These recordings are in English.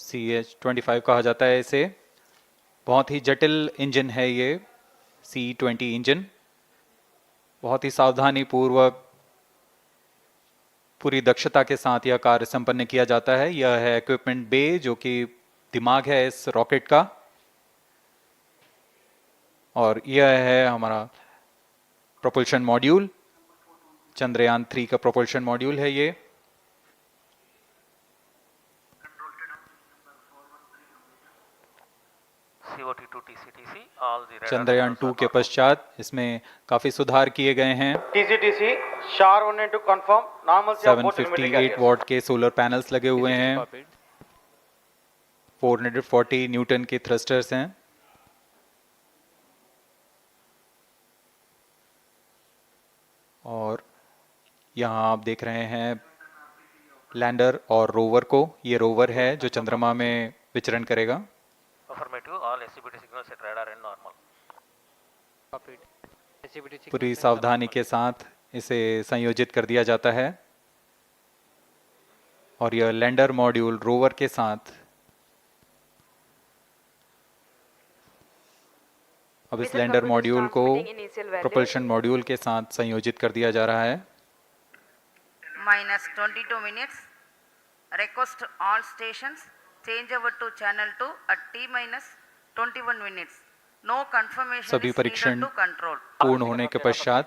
CH-25 कहा जाता है इसे। बहुत ही जटिल इंजन है ये C-20 इंजन। बहुत ही सावधानी पूर्वक पूरी दक्षता के साथ यह कार्य संपन्न किया जाता है। यह है इक्विपमेंट बे, जो कि दिमाग है इस रॉकेट का, और यह है हमारा प्रोपल्शन मॉड्यूल। चंद्रयान 3 का प्रोपल्शन मॉड्यूल है ये। चंद्रयान 2 के पश्चात इसमें काफी सुधार किए गए हैं। TCTC SHAR wanted to confirm normalcy of both telemetry 758 carriers. What के सोलर पैनल्स लगे हुए हैं। 440 न्यूटन के थ्रस्टर्स हैं। और यहाँ आप देख रहे हैं लैंडर और रोवर को। ये रोवर है जो चंद्रमा में विचरण करेगा। पूरी सावधानी के साथ इसे संयोजित कर दिया जाता है। और यह लैंडर मॉड्यूल रोवर के साथ अब इस लैंडर मॉड्यूल को प्रोपल्शन मॉड्यूल के साथ संयोजित कर दिया जा रहा है। -22 minutes. Request all stations change over to channel 2 at T-21 minutes. No confirmation सभी is needed परीक्षण to control. पूर्ण होने के पश्चात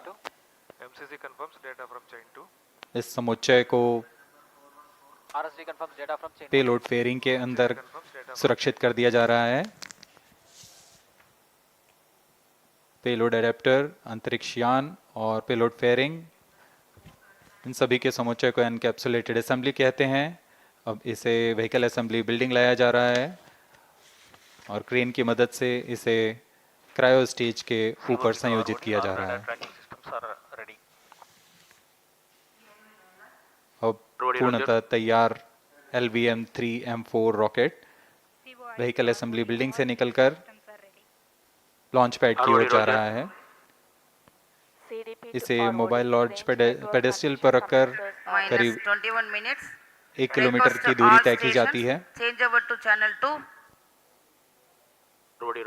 MCC confirms data from chain 2. इस समुच्चय को RSD confirms data from chain 1. Payload fairing के अंदर सुरक्षित कर दिया जा रहा है। पेलोड एडेप्टर, अंतरिक्ष यान और पेलोड फेयरिंग, इन सभी के समुच्चय को एनकैप्सुलेटेड असेंबली कहते हैं। अब इसे व्हीकल असेंबली बिल्डिंग लाया जा रहा है और क्रेन की मदद से इसे क्रायो स्टेज के ऊपर संयोजित किया जा रहा है। अब पूर्णतः तैयार LVM-3M4 rocket vehicle assembly building से निकलकर लॉन्च पैड की ओर जा रहा है। इसे मोबाइल लॉन्च पेडेस्ट्रियल पर रखकर करीब 21 minutes. 1 किलोमीटर की दूरी तय की जाती है। Change over to channel 2.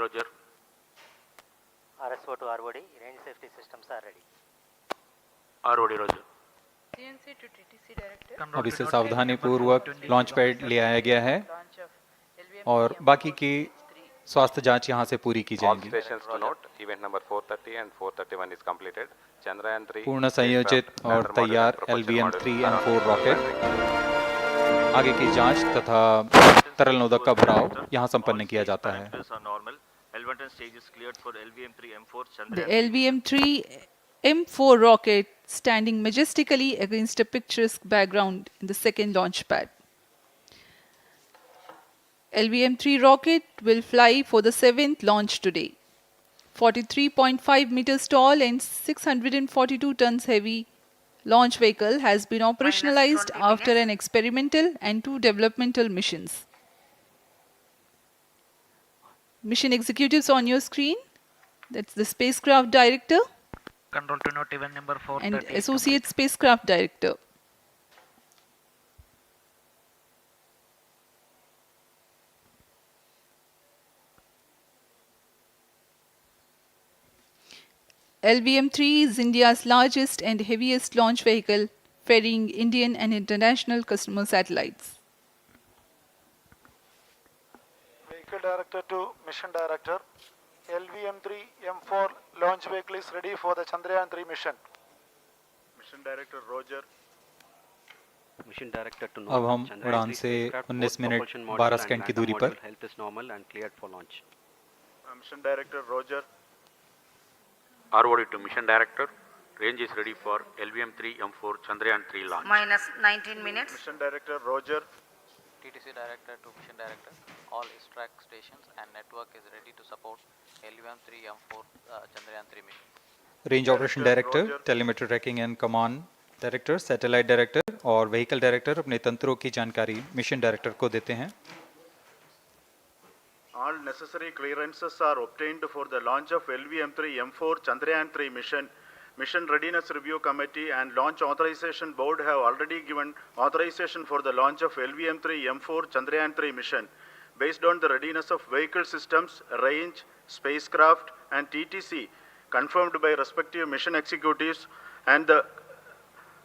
Roger. RSO to ROD, range safety systems are ready. ROD Roger. CNC to TTC director. अब इसे सावधानी पूर्वक लॉन्च पैड ले आया गया है और बाकी की स्वास्थ्य जांच यहां से पूरी की All जाएंगी। stations to note, event number 430 and 431 is completed. Chandrayaan 3 पूर्ण संयोजित और तैयार LVM-3M4 रॉकेट आगे की जांच तथा तरल नोदक का भराव यहां संपन्न किया जाता है। The LVM-3M4 rocket standing majestically against a picturesque background in the second launch pad. LVM-3 rocket will fly for the 7th launch today. 43.5 meters tall and 642 tons heavy launch vehicle has been operationalized after an experimental and 2 developmental missions. Mission executives on your screen. That's the spacecraft director Control to note event number 430 and is associate spacecraft director. LVM-3 is India's largest and heaviest launch vehicle, ferrying Indian and international customer satellites. Vehicle Director to Mission Director. LVM-3M4 launch vehicle is ready for the Chandrayaan 3 mission. Mission Director Roger. Mission Director to अब हम उड़ान से 19 minute 12 second की दूरी पर health is normal and cleared for launch. Mission Director Roger. ROD to Mission Director. Range is ready for LVM-3M4 Chandrayaan 3 launch. -19 minutes. Mission Director Roger. TTC Director to Mission Director. All track stations and network is ready to support LVM-3M4 Chandrayaan 3 mission. Range operation director, telemetry tracking and command director, satellite director और vehicle director अपने तंत्रों की जानकारी mission director को देते हैं। All necessary clearances are obtained for the launch of LVM-3M4 Chandrayaan 3 mission. Mission Readiness Review Committee and Launch Authorization Board have already given authorization for the launch of LVM-3M4 Chandrayaan-3 mission based on the readiness of vehicle systems, range, spacecraft, and TTC confirmed by respective mission executives and the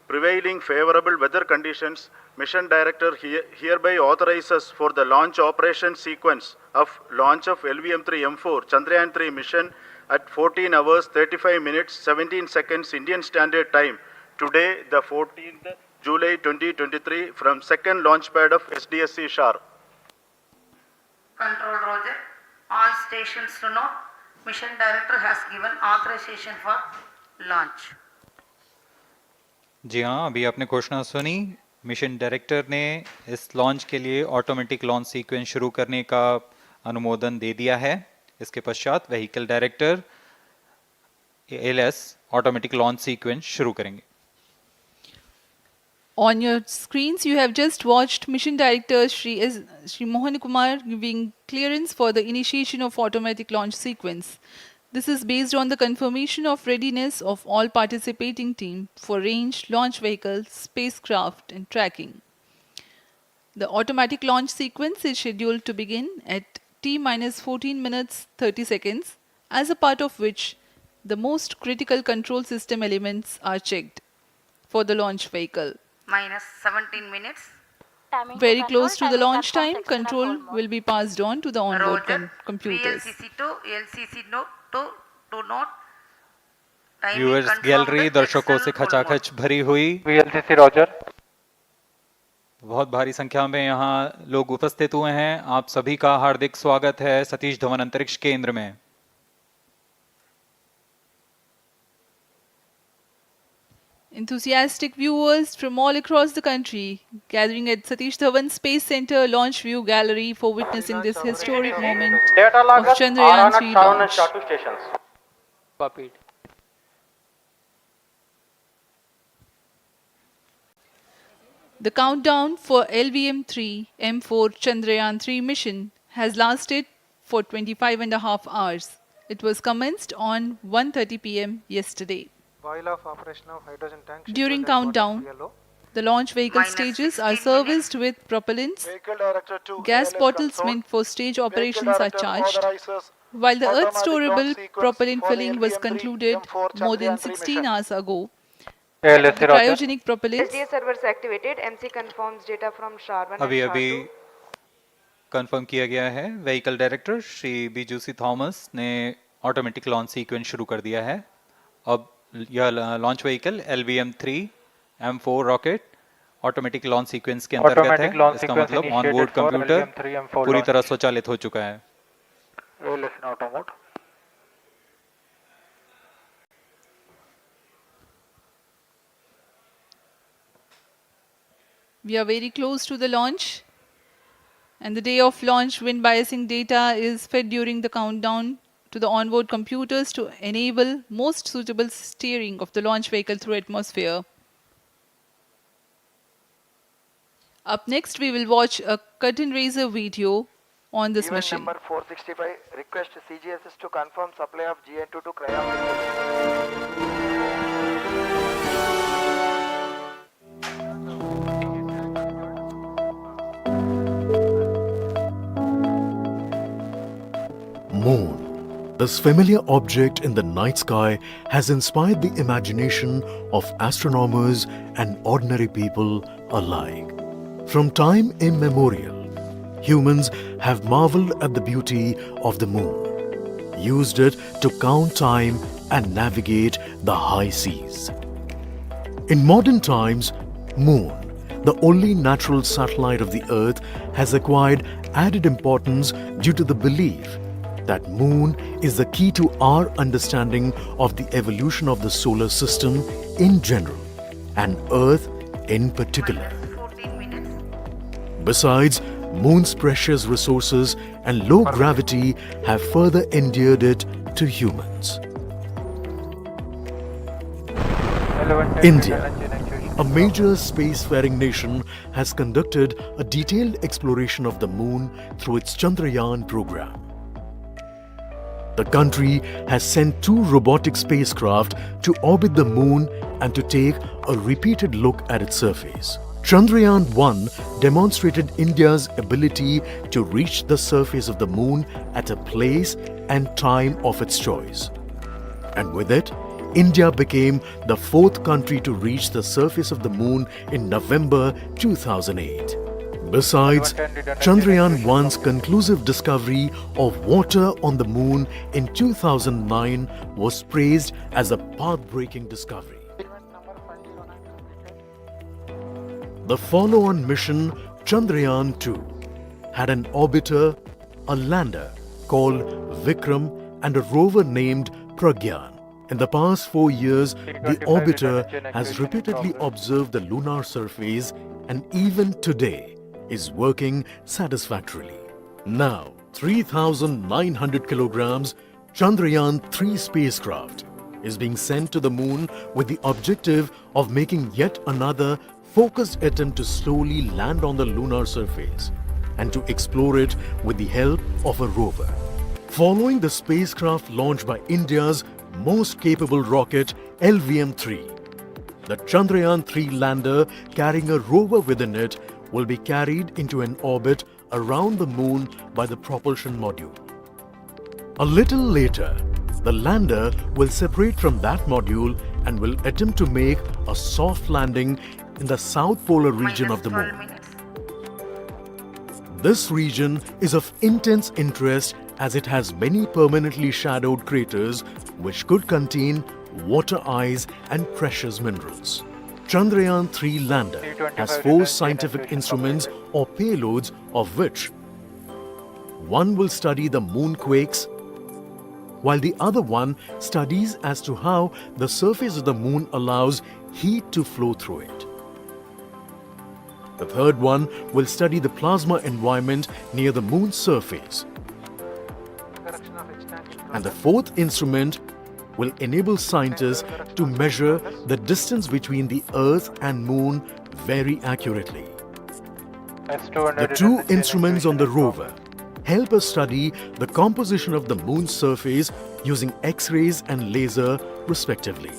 prevailing favorable weather conditions. Mission Director hereby authorizes for the launch operation sequence of launch of LVM-3M4 Chandrayaan-3 mission at 14 hours 35 minutes 17 seconds Indian Standard Time today, the 14th July 2023, from second launch pad of SDSC Shar. Control Roger. All stations to know. Mission Director has given authorization for launch. जी हाँ, अभी आपने घोषणा सुनी। Mission director ने इस launch के लिए automatic launch sequence शुरू करने का अनुमोदन दे दिया है। इसके पश्चात vehicle director LS automatic launch sequence शुरू करेंगे। On your screens, you have just watched Mission Director Shri Mohan Kumar giving clearance for the initiation of automatic launch sequence. This is based on the confirmation of readiness of all participating team for range, launch vehicles, spacecraft and tracking. The automatic launch sequence is scheduled to begin at T-14 minutes 30 seconds, as a part of which the most critical control system elements are checked for the launch vehicle. Minus 17 minutes. Very close to the launch time, control will be passed on to the onboard Roger. computers. VLCC to LCC to note. Timing viewers confirmed gallery with दर्शकों external से full खचाखच भरी हुई। VLCC Roger. बहुत भारी संख्या में यहाँ लोग उपस्थित हुए हैं। आप सभी का हार्दिक स्वागत है सतीश धवन अंतरिक्ष केंद्र में। Enthusiastic viewers from all across the country gathering at Satish Dhawan Space Center Launch View Gallery for witnessing this historic moment Data of loggers are Chandrayaan on at 3 Sharon and launch. Shatu stations. Copied. The countdown for LVM-3 M4 Chandrayaan 3 mission has lasted for 25.5 hours. It was commenced on 1:30 p.m. yesterday. While of operation of hydrogen tank. During countdown, the launch vehicle Minus stages are 16 serviced with propellants. Vehicle Director to Gas ALS bottles control. meant for stage Vehicle operations are Director charged. authorizes While the Earth automatic storable launch sequence propellant for the filling was LVM-3 concluded M4 more than Chandrayaan 3 16 mission. hours ago. ALSC The Roger. cryogenic propellants SDA servers activated. MC confirms data from SHAR-1 and अभी अभी SHAR-2. Confirm किया गया है। Vehicle director Shri बीजूसी Thomas ने automatic launch sequence शुरू कर दिया है। अब यह launch vehicle LVM-3 M4 rocket automatic launch sequence के अंतर्गत है। Automatic launch इसका sequence मतलब initiated onboard for computer LVM-3 M4 पूरी launch. तरह स्वचालित हो चुका है। ALS in auto mode. We are very close to the launch, and the day of launch wind biasing data is fed during the countdown to the onboard computers to enable most suitable steering of the launch vehicle through atmosphere. Up next, we will watch a curtain raiser video on this Event mission. number 465, request CGSS to confirm supply of GN2 to cryo. Moon. This familiar object in the night sky has inspired the imagination of astronomers and ordinary people alike. From time immemorial, humans have marveled at the beauty of the moon, used it to count time and navigate the high seas. In modern times, Moon, the only natural satellite of the Earth, has acquired added importance due to the belief that Moon is the key to our understanding of the evolution of the solar system in general and Earth in particular. Minus 14 minutes. Besides, Moon's precious resources and low gravity have further endeared it to humans. India, a major spacefaring nation, has conducted a detailed exploration of the Moon through its Chandrayaan program. The country has sent 2 robotic spacecraft to orbit the moon and to take a repeated look at its surface. Chandrayaan-1 demonstrated India's ability to reach the surface of the moon at a place and time of its choice. And with it, India became the 4th country to reach the surface of the moon in November 2008. Besides, Chandrayaan-1's conclusive discovery of water on the moon in 2009 was praised as a path-breaking discovery. The follow-on mission Chandrayaan-2 had an orbiter, a lander called Vikram and a rover named Pragyan. In the past 4 years, the orbiter has repeatedly observed the lunar surface and even today is working satisfactorily. Now, 3,900 kilograms Chandrayaan-3 spacecraft is being sent to the moon with the objective of making yet another focused attempt to slowly land on the lunar surface and to explore it with the help of a rover. Following the spacecraft launched by India's most capable rocket LVM-3, the Chandrayaan-3 lander carrying a rover within it will be carried into an orbit around the moon by the propulsion module. A little later, the lander will separate from that module and will attempt to make a soft landing in the south polar region of the moon. This region is of intense interest as it has many permanently shadowed craters which could contain water ice and precious minerals. Chandrayaan-3 lander has 4 scientific instruments or payloads, of which one will study the moonquakes, while the other one studies as to how the surface of the moon allows heat to flow through it. The third one will study the plasma environment near the moon's surface. And the fourth instrument will enable scientists to measure the distance between the Earth and Moon very accurately. The 2 instruments on the rover help us study the composition of the moon's surface using X-rays and laser respectively.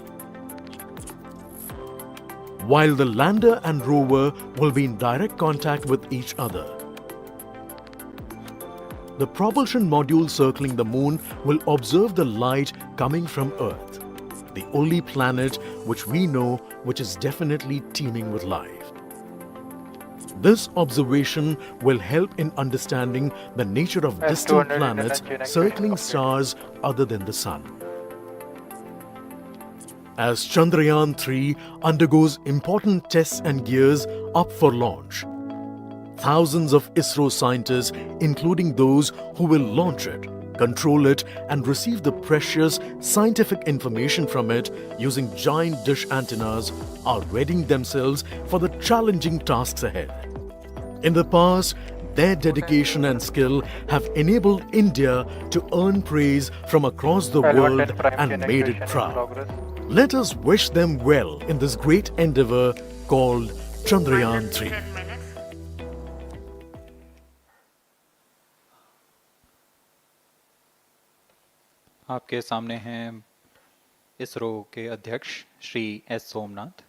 While the lander and rover will be in direct contact with each other, the propulsion module circling the moon will observe the light coming from Earth, the only planet which we know which is definitely teeming with life. This observation will help in understanding the nature of distant planets circling stars other than the Sun. As Chandrayaan-3 undergoes important tests and gears up for launch, thousands of ISRO scientists, including those who will launch it, control it and receive the precious scientific information from it using giant dish antennas, are readying themselves for the challenging tasks ahead. In the past, their dedication and skill have enabled India to earn praise from across the world and made it proud. Let us wish them well in this great endeavor called Chandrayaan-3. आपके सामने हैं इसरो के अध्यक्ष Shri S Somnath.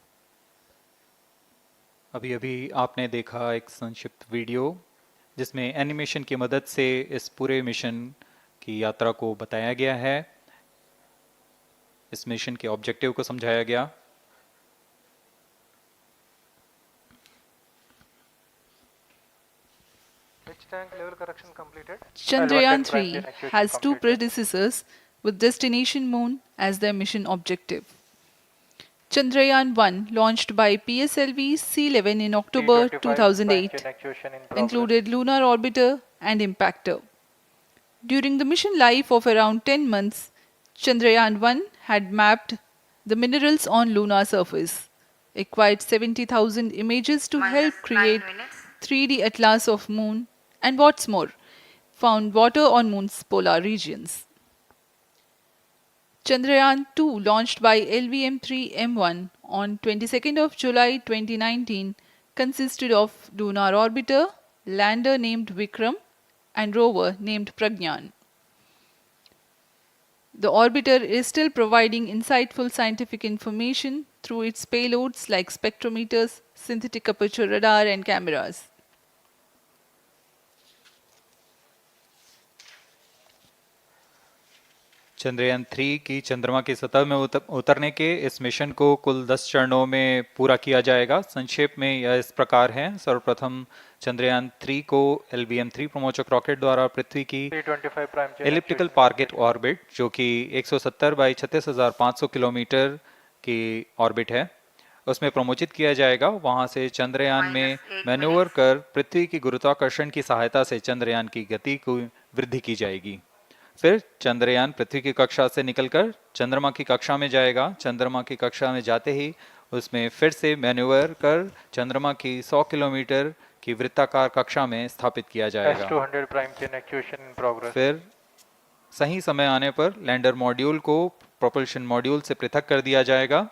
अभी अभी आपने देखा एक संक्षिप्त वीडियो जिसमें एनिमेशन की मदद से इस पूरे मिशन की यात्रा को बताया गया है, इस मिशन के ऑब्जेक्टिव को समझाया गया। Chandrayaan-3 has 2 predecessors with destination moon as their mission objective. Chandrayaan-1, launched by PSLV C-11 in October 2008, included lunar orbiter and impactor. During the mission life of around 10 months, Chandrayaan-1 had mapped the minerals on lunar surface, acquired 70,000 images to help create 3D atlas of moon, and what's more, found water on moon's polar regions. Chandrayaan-2, launched by LVM-3M1 on 22nd of July 2019, consisted of lunar orbiter, lander named Vikram, and rover named Pragyan. The orbiter is still providing insightful scientific information through its payloads like spectrometers, synthetic aperture radar, and cameras. Chandrayaan 3 की चंद्रमा की सतह में उतरने के इस mission को कुल 10 चरणों में पूरा किया जाएगा। संक्षेप में यह इस प्रकार है। सर्वप्रथम चंद्रयान 3 को LVM-3 प्रमोचक रॉकेट द्वारा पृथ्वी की 325 प्राइम एलिप्टिकल टारगेट ऑर्बिट, जो कि 170 बाई 36,500 किलोमीटर की ऑर्बिट है, उसमें प्रमोचित किया जाएगा। वहां से चंद्रयान में मैन्यूवर कर पृथ्वी की गुरुत्वाकर्षण की सहायता से चंद्रयान की गति को वृद्धि की जाएगी। फिर चंद्रयान पृथ्वी की कक्षा से निकलकर चंद्रमा की कक्षा में जाएगा। चंद्रमा की कक्षा में जाते ही उसमें फिर से मैन्यूवर कर चंद्रमा की 100 किलोमीटर की वृत्ताकार कक्षा में स्थापित किया जाएगा। S200 prime chain actuation in progress. फिर सही समय आने पर लैंडर मॉड्यूल को प्रोपल्शन मॉड्यूल से पृथक कर दिया जाएगा।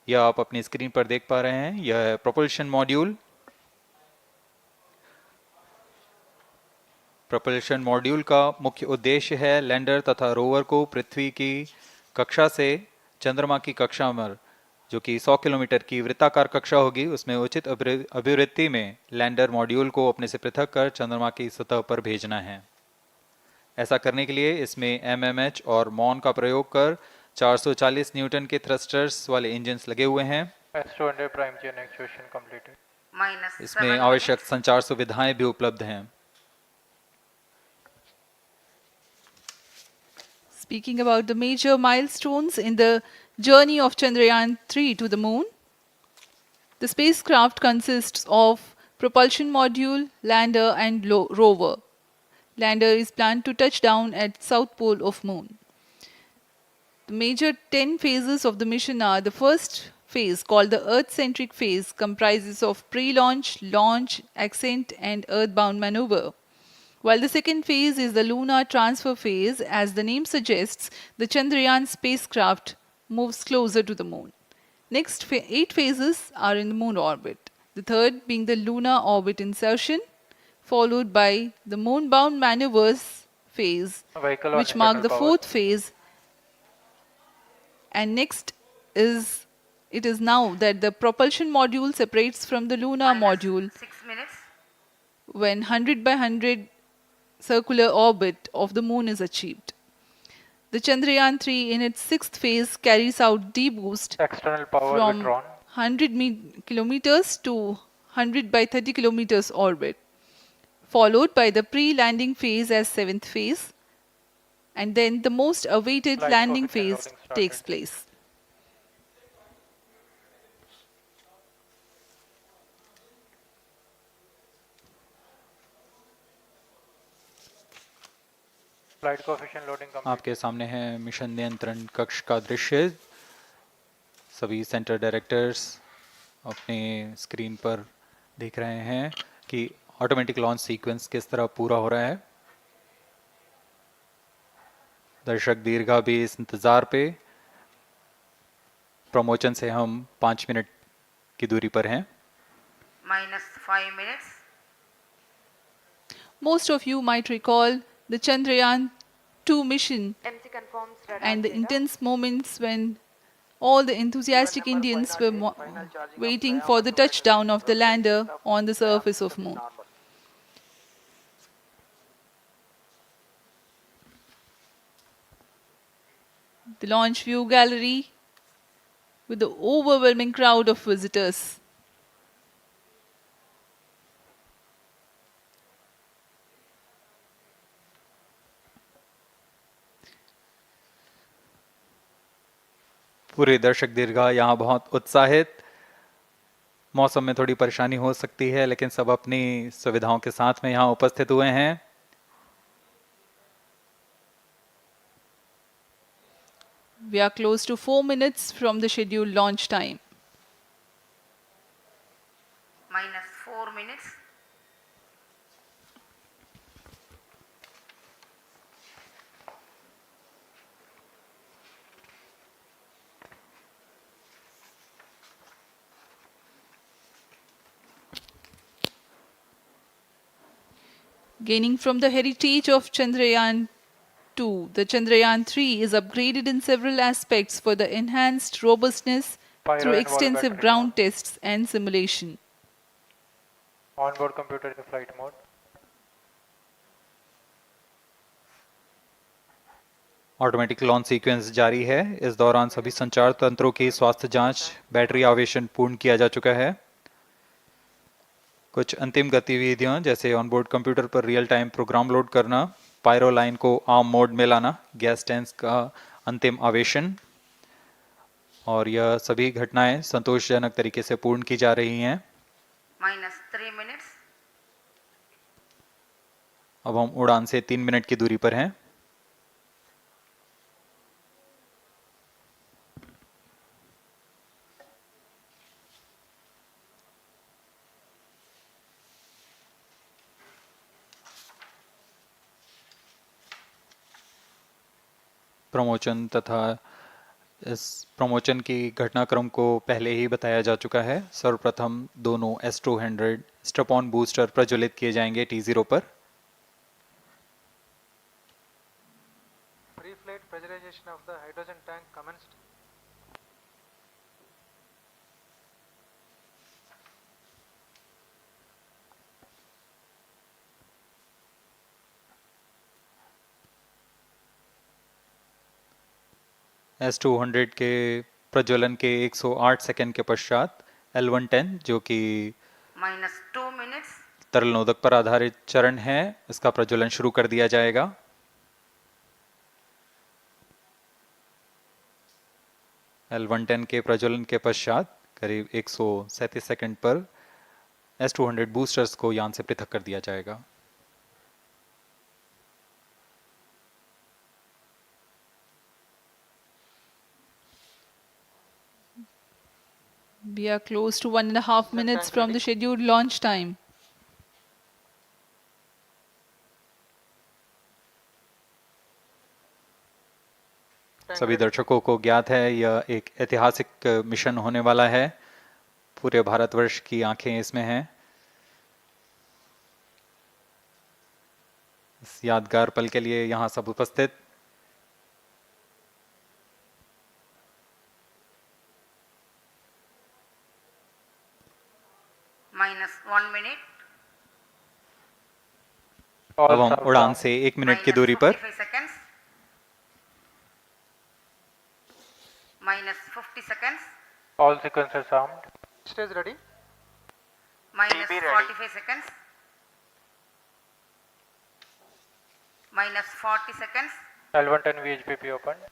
यह आप अपनी स्क्रीन पर देख पा रहे हैं, यह है प्रोपल्शन मॉड्यूल। प्रोपल्शन मॉड्यूल का मुख्य उद्देश्य है लैंडर तथा रोवर को पृथ्वी की कक्षा से चंद्रमा की कक्षा में, जो कि 100 किलोमीटर की वृत्ताकार कक्षा होगी, उसमें उचित अभिवृत्ति में लैंडर मॉड्यूल को अपने से पृथक कर चंद्रमा की सतह पर भेजना है। ऐसा करने के लिए इसमें MMH और मॉन का प्रयोग कर 440 न्यूटन के थ्रस्टर्स वाले इंजन्स लगे हुए हैं। S200 prime chain actuation completed. इसमें आवश्यक संचार सुविधाएं भी उपलब्ध हैं। Speaking about the major milestones in the journey of Chandrayaan 3 to the moon, the spacecraft consists of propulsion module, lander, and rover. Lander is planned to touch down at south pole of moon. The major 10 phases of the mission are: the first phase, called the Earth-centric phase, comprises of pre-launch, launch, ascent, and earthbound maneuver. While the second phase is the lunar transfer phase, as the name suggests, the Chandrayaan spacecraft moves closer to the moon. Next 8 phases are in the moon orbit. The third being the lunar orbit insertion, followed by the moon-bound maneuvers phase, which mark the fourth phase. And next it is now that the propulsion module separates from the lunar module 6 minutes. when 100 by 100 circular orbit of the moon is achieved. The Chandrayaan 3 in its sixth phase carries out D-boost External power from withdrawn. 100 kilometers to 100 by 30 kilometers orbit, followed by the pre-landing phase as seventh phase, and then the most awaited Flight landing coefficient phase loading started. takes place. Flight coefficient loading complete. आपके सामने है mission नियंत्रण कक्ष का दृश्य। सभी centre directors अपने screen पर देख रहे हैं कि ऑटोमेटिक लॉन्च सीक्वेंस किस तरह पूरा हो रहा है। दर्शक दीर्घा भी इस इंतजार पे। प्रमोशन से हम 5 मिनट की दूरी पर हैं। -5 minutes. Most of you might recall the Chandrayaan 2 mission MC confirms radar and the data. intense moments when all the enthusiastic Indians were waiting for the touchdown of the lander on the surface of moon. The launch view gallery with the overwhelming crowd of visitors. पूरे दर्शक दीर्घा यहाँ बहुत उत्साहित। मौसम में थोड़ी परेशानी हो सकती है, लेकिन सब अपनी सुविधाओं के साथ में यहाँ उपस्थित हुए हैं। We are close to 4 minutes from the scheduled launch time. -4 minutes. Gaining from the heritage of Chandrayaan 2, the Chandrayaan 3 is upgraded in several aspects for the enhanced robustness Pyro through and wall extensive battery ground tests and simulation. Onboard computer in flight mode. Automatic launch sequence जारी है। इस दौरान सभी संचार तंत्रों की स्वास्थ्य जांच, बैटरी आवेशन पूर्ण किया जा चुका है। कुछ अंतिम गतिविधियां जैसे ऑनबोर्ड कंप्यूटर पर रियल टाइम प्रोग्राम लोड करना, पायरो लाइन को आर्म मोड में लाना, गैस टैंक का अंतिम आवेशन, और यह सभी घटनाएं संतोषजनक तरीके से पूर्ण की जा रही हैं। -3 minutes. अब हम उड़ान से 3 मिनट की दूरी पर हैं। प्रमोशन तथा इस प्रमोशन की घटनाक्रम को पहले ही बताया जा चुका है। सर्वप्रथम दोनों S200 स्ट्रप-ऑन बूस्टर प्रज्वलित किए जाएंगे T0 पर। Pre-flight pressurization of the hydrogen tank commenced. S200 के प्रज्वलन के 108 सेकंड के पश्चात L110 जो कि -2 minutes. तरल नोदक पर आधारित चरण है, इसका प्रज्वलन शुरू कर दिया जाएगा। L110 के प्रज्वलन के पश्चात करीब 137 सेकंड पर S200 बूस्टर्स को यान से पृथक कर दिया जाएगा। We are close to 1.5 minutes from the scheduled launch time. सभी दर्शकों को ज्ञात है यह एक ऐतिहासिक मिशन होने वाला है। पूरे भारतवर्ष की आंखें इसमें हैं। इस यादगार पल के लिए यहाँ सब उपस्थित -1 minute. अब हम उड़ान से 1 मिनट की दूरी पर -45 seconds. -50 seconds. All sequences armed. Stage ready. -45 seconds. -40 seconds. L110 VHPP open.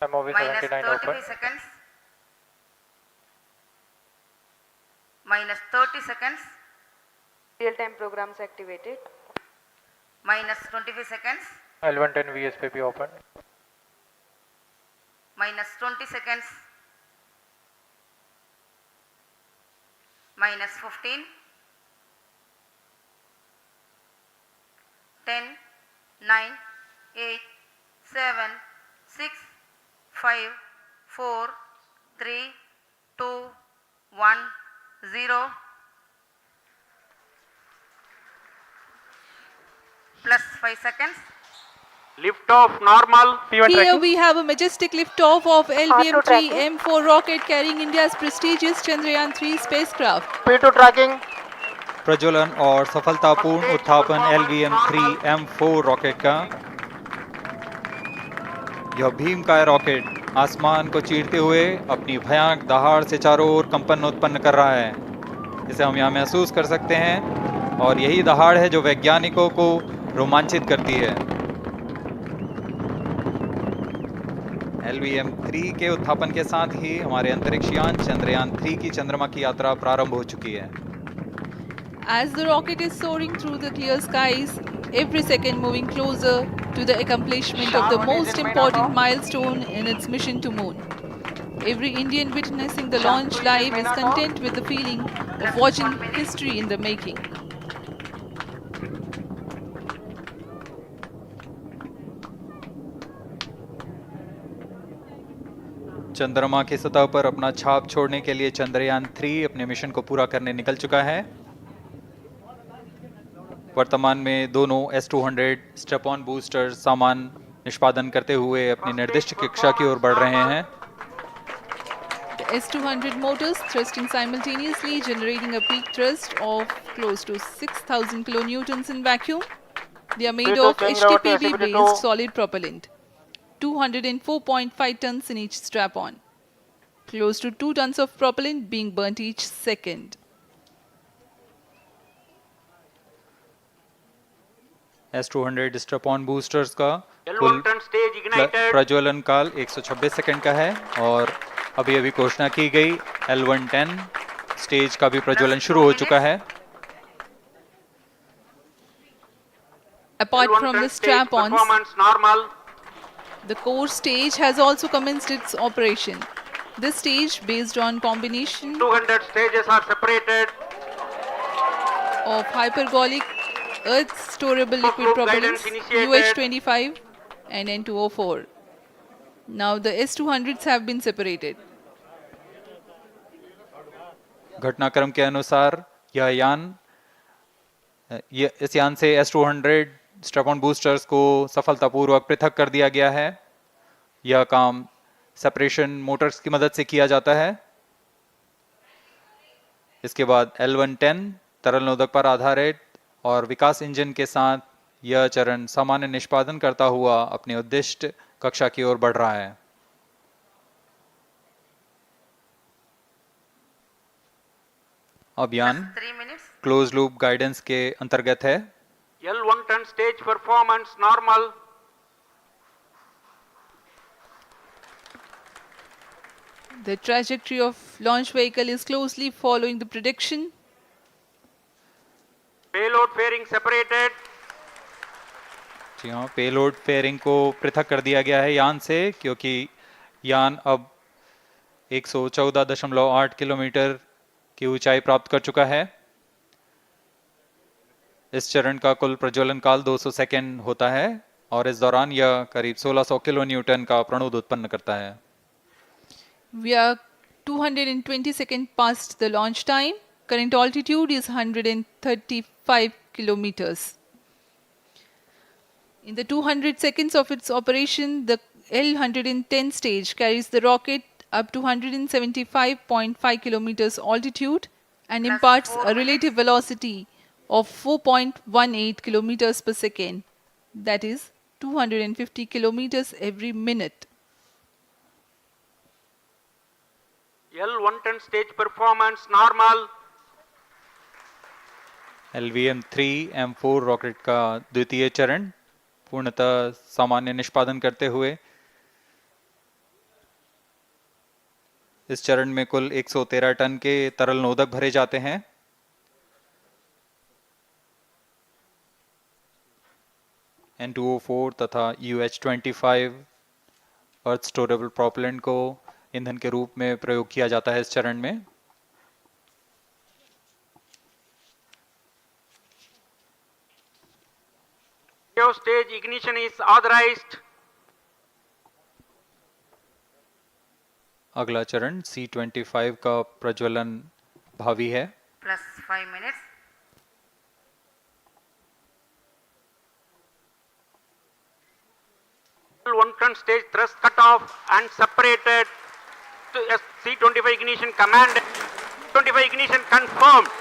MOV 79 open. -33 seconds. -30 seconds. Real-time programs activated. -25 seconds. L110 VSPP open. -20 seconds. -15. 10, 9, 8, 7, 6, 5, 4, 3, 2, 1, 0. Plus 5 seconds. Lift off normal. Here we have a majestic liftoff of LVM-3 M4 rocket carrying India's prestigious Chandrayaan 3 spacecraft. P2 tracking. प्रज्वलन और सफलतापूर्ण उत्थापन LVM-3 M4 rocket का। यह भीमकाय rocket आसमान को चीरते हुए अपनी भयानक दहाड़ से चारों ओर कंपन उत्पन्न कर रहा है। इसे हम यहाँ महसूस कर सकते हैं और यही दहाड़ है जो वैज्ञानिकों को रोमांचित करती है। LVM-3 के उत्थापन के साथ ही हमारे अंतरिक्ष यान चंद्रयान 3 की चंद्रमा की यात्रा प्रारंभ हो चुकी है। As the rocket is soaring through the clear skies, every second moving closer to the accomplishment of the most important milestone in its mission to moon. Every Indian witnessing the launch live is content with the feeling of watching history in the making. चंद्रमा की सतह पर अपना छाप छोड़ने के लिए चंद्रयान 3 अपने मिशन को पूरा करने निकल चुका है। वर्तमान में दोनों S200 स्टेप ऑन बूस्टर सामान निष्पादन करते हुए अपनी निर्दिष्ट कक्षा की ओर बढ़ रहे हैं। The S200 motors thrusting simultaneously, generating a peak thrust of close to 6,000 kilonewtons in vacuum. They are made Peter, of change over to HTPB SCBT2. based solid propellant, 204.5 tons in each strap-on. Close to 2 tons of propellant being burnt each second. S200 step on boosters का L1 कुल turn stage ignited. प्रज्वलन काल 126 second का है और अभी अभी घोषणा की गई L110 स्टेज का भी प्रज्वलन शुरू हो चुका है। Apart L1 from turn the stage strap-ons, performance normal. the core stage has also commenced its operation. This stage, based on combination 200 stages are separated. of hypergolic earth storable liquid Group propellants guidance initiated. UH25 and N204. Now the S200s have been separated. घटनाक्रम के अनुसार इस यान से S200 step on boosters को सफलतापूर्वक पृथक कर दिया गया है। यह काम सेपरेशन मोटर्स की मदद से किया जाता है। इसके बाद L110 तरल नोदक पर आधारित और विकास इंजन के साथ यह चरण सामान्य निष्पादन करता हुआ अपने उद्दिष्ट कक्षा की ओर बढ़ रहा है। अब यान 3 minutes. क्लोज लूप गाइडेंस के अंतर्गत है। L1 turn stage performance normal. The trajectory of launch vehicle is closely following the prediction. Payload fairing separated. जी हाँ, पेलोड फेयरिंग को पृथक कर दिया गया है यान से, क्योंकि यान अब 114.8 किलोमीटर की ऊंचाई प्राप्त कर चुका है। इस चरण का कुल प्रज्वलन काल 200 सेकेंड होता है और इस दौरान यह करीब 1600 किलो न्यूटन का प्रणोद उत्पन्न करता है। We are 220 seconds past the launch time. Current altitude is 135 kilometers. In the 200 seconds of its operation, the L110 stage carries the rocket up to 175.5 kilometers altitude and Plus imparts 4 a relative velocity of 4.18 kilometers per second. That is 250 kilometers every minute. L1 turn stage performance normal. LVM-3M4 rocket का द्वितीय चरण पूर्णतः सामान्य निष्पादन करते हुए इस चरण में कुल 113 टन के तरल नोदक भरे जाते हैं। N204 तथा UH25 अर्थ स्टोरेबल प्रोपेलेंट को ईंधन के रूप में प्रयोग किया जाता है इस चरण में। Stage ignition is authorized. अगला चरण C25 का प्रज्वलन भावी है। Plus 5 minutes. L1 turn stage thrust cut off and separated to C25 ignition command. 25 ignition confirmed.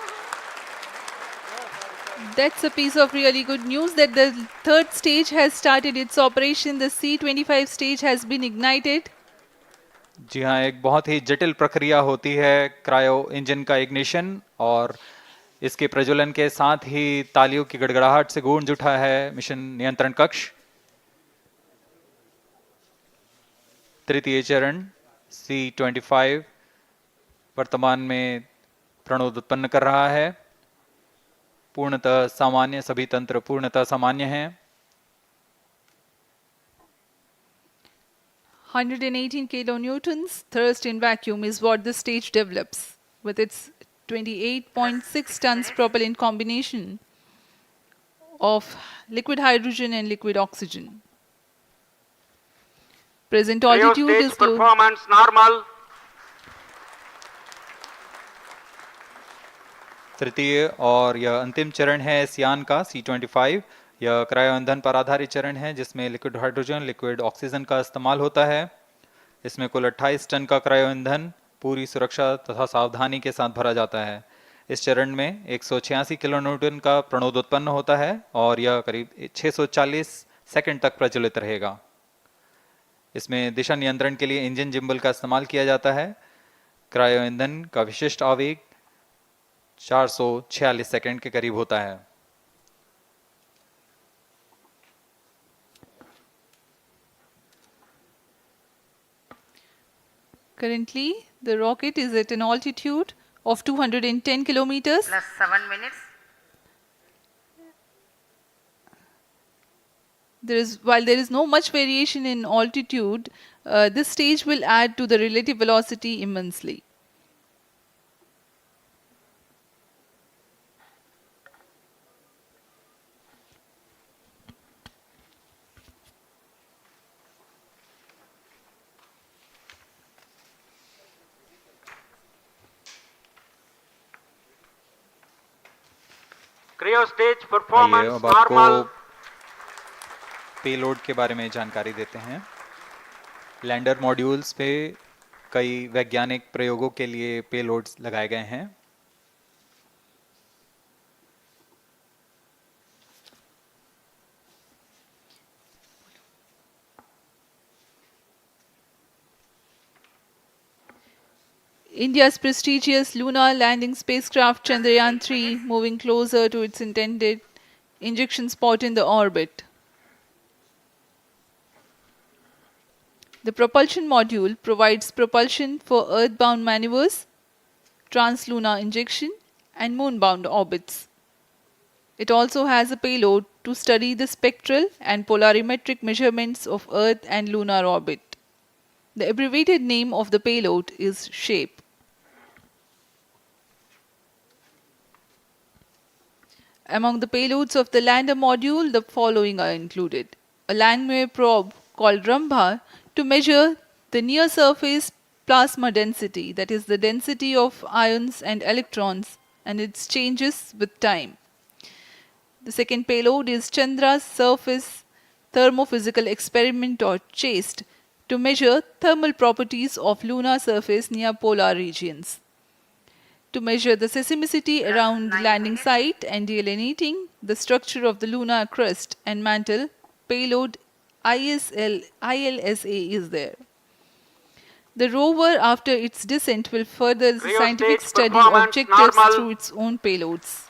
That's a piece of really good news that the third stage has started its operation. The C25 stage has been ignited. जी हाँ, एक बहुत ही जटिल प्रक्रिया होती है cryo engine का ignition और इसके प्रज्वलन के साथ ही तालियों की गड़गड़ाहट से गूंज उठा है मिशन नियंत्रण कक्ष। तृतीय चरण C25 वर्तमान में प्रणोद उत्पन्न कर रहा है। पूर्णतः सामान्य, सभी तंत्र पूर्णतः सामान्य हैं। 118 kilonewtons thrust in vacuum is what the stage develops with its 28.6 tons propellant combination of liquid hydrogen and liquid oxygen. Present altitude Stage is close. performance normal. तृतीय और यह अंतिम चरण है इस यान का C-25। यह क्रायो ईंधन पर आधारित चरण है जिसमें लिक्विड हाइड्रोजन लिक्विड ऑक्सीजन का इस्तेमाल होता है। इसमें कुल 28 टन का क्रायो ईंधन पूरी सुरक्षा तथा सावधानी के साथ भरा जाता है। इस चरण में 186 किलोन्यूटन का प्रणोद उत्पन्न होता है और यह करीब 640 सेकंड तक प्रज्वलित रहेगा। इसमें दिशा नियंत्रण के लिए इंजन जिम्बल का इस्तेमाल किया जाता है। क्रायो ईंधन का विशिष्ट आवेग 446 सेकंड के करीब होता है। Currently, the rocket is at an altitude of 210 kilometers. Plus 7 minutes. While there is no much variation in altitude, this stage will add to the relative velocity immensely. Cryo stage आइए performance अब आपको normal. Payload के बारे में जानकारी देते हैं। Lander modules पे कई वैज्ञानिक प्रयोगों के लिए पेलोड्स लगाए गए हैं। India's prestigious lunar landing spacecraft Chandrayaan 3 moving closer to its intended injection spot in the orbit. The propulsion module provides propulsion for earthbound maneuvers, translunar injection, and moonbound orbits. It also has a payload to study the spectral and polarimetric measurements of Earth and lunar orbit. The abbreviated name of the payload is SHAPE. Among the payloads of the lander module, the following are included. A Langmuir probe called Rambha to measure the near-surface plasma density, that is the density of ions and electrons, and its changes with time. The second payload is Chandra's Surface Thermophysical Experiment or CHASTE to measure thermal properties of lunar surface near polar regions. To measure the seismicity around the landing site and delineating the structure of the lunar crust and mantle, payload ILSA is there. The rover, after its descent, will further the scientific study objectives through its own payloads.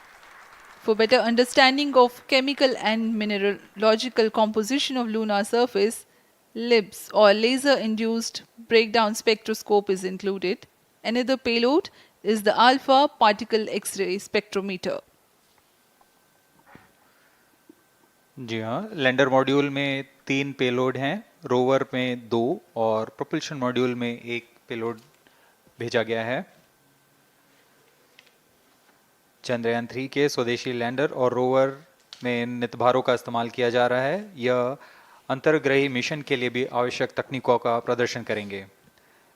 For better understanding of chemical and mineralogical composition of lunar surface, LIBS or laser-induced breakdown spectroscope is included. Another payload is the alpha particle X-ray spectrometer. जी हाँ, lander module में 3 payload हैं, rover में 2 और propulsion module में 1 payload भेजा गया है। चंद्रयान 3 के स्वदेशी लैंडर और रोवर में नितभारों का इस्तेमाल किया जा रहा है। यह अंतर्ग्रही मिशन के लिए भी आवश्यक तकनीकों का प्रदर्शन करेंगे।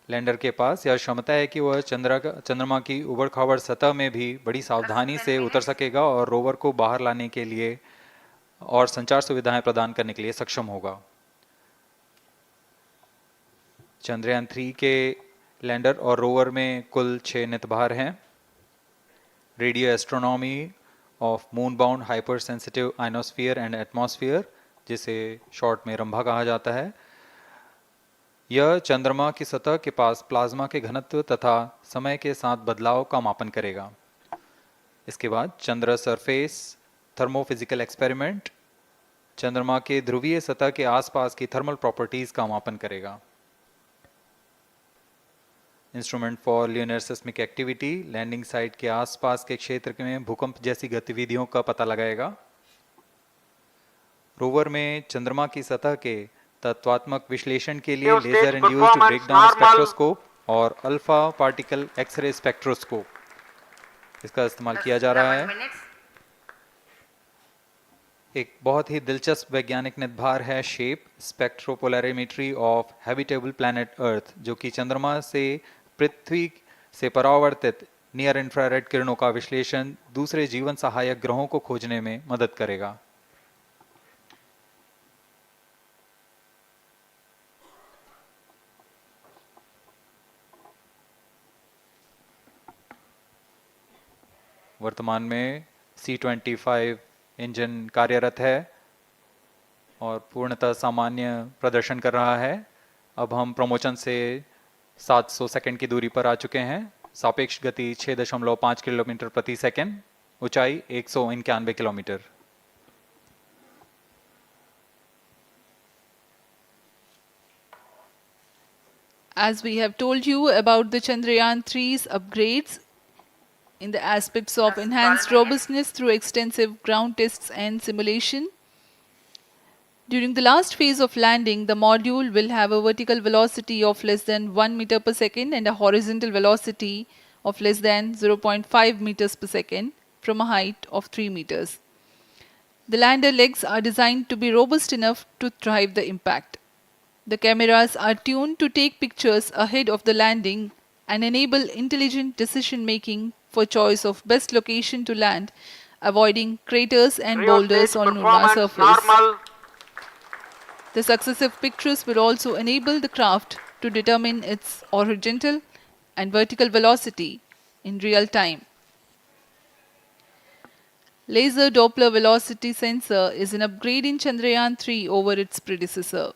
लैंडर के पास यह क्षमता है कि वह चंद्रमा की उबड़-खाबड़ सतह में भी बड़ी सावधानी से उतर सकेगा और रोवर को बाहर लाने के लिए और संचार सुविधाएं प्रदान करने के लिए सक्षम होगा। चंद्रयान 3 के लैंडर और रोवर में कुल 6 नितभार हैं। Radio astronomy of moon bound hyper sensitive ionosphere and atmosphere, जिसे शॉर्ट में रंभा कहा जाता है, यह चंद्रमा की सतह के पास प्लाज्मा के घनत्व तथा समय के साथ बदलाव का मापन करेगा। इसके बाद चंद्र सरफेस थर्मोफिजिकल एक्सपेरिमेंट चंद्रमा के ध्रुवीय सतह के आसपास की थर्मल प्रॉपर्टीज का मापन करेगा। Instrument for lunar seismic activity landing site के आसपास के क्षेत्र में भूकंप जैसी गतिविधियों का पता लगाएगा। रोवर में चंद्रमा की सतह के तत्वात्मक विश्लेषण के लिए लेजर इंड्यूस्ड ब्रेकडाउन स्पेक्ट्रोस्कोप और अल्फा पार्टिकल एक्सरे स्पेक्ट्रोस्कोप इसका इस्तेमाल किया जा रहा है। एक बहुत ही दिलचस्प वैज्ञानिक नितभार है shape स्पेक्ट्रोपोलैरिमेट्री of habitable planet earth, जो कि चंद्रमा से पृथ्वी से परावर्तित नियर इंफ्रारेड किरणों का विश्लेषण दूसरे जीवन सहायक ग्रहों को खोजने में मदद करेगा। वर्तमान में C-25 इंजन कार्यरत है और पूर्णतः सामान्य प्रदर्शन कर रहा है। अब हम प्रमोशन से 700 सेकंड की दूरी पर आ चुके हैं। सापेक्ष गति 6.5 किलोमीटर प्रति सेकंड, ऊंचाई 191 kilometre. As we have told you about the Chandrayaan 3's upgrades in the aspects of enhanced robustness through extensive ground tests and simulation, during the last phase of landing, the module will have a vertical velocity of less than 1 meter per second and a horizontal velocity of less than 0.5 meters per second from a height of 3 meters. The lander legs are designed to be robust enough to drive the impact. The cameras are tuned to take pictures ahead of the landing and enable intelligent decision making for choice of best location to land, avoiding craters and boulders on lunar surface. Normal. The successive pictures will also enable the craft to determine its horizontal and vertical velocity in real time. Laser Doppler velocity sensor is an upgrade in Chandrayaan 3 over its predecessor.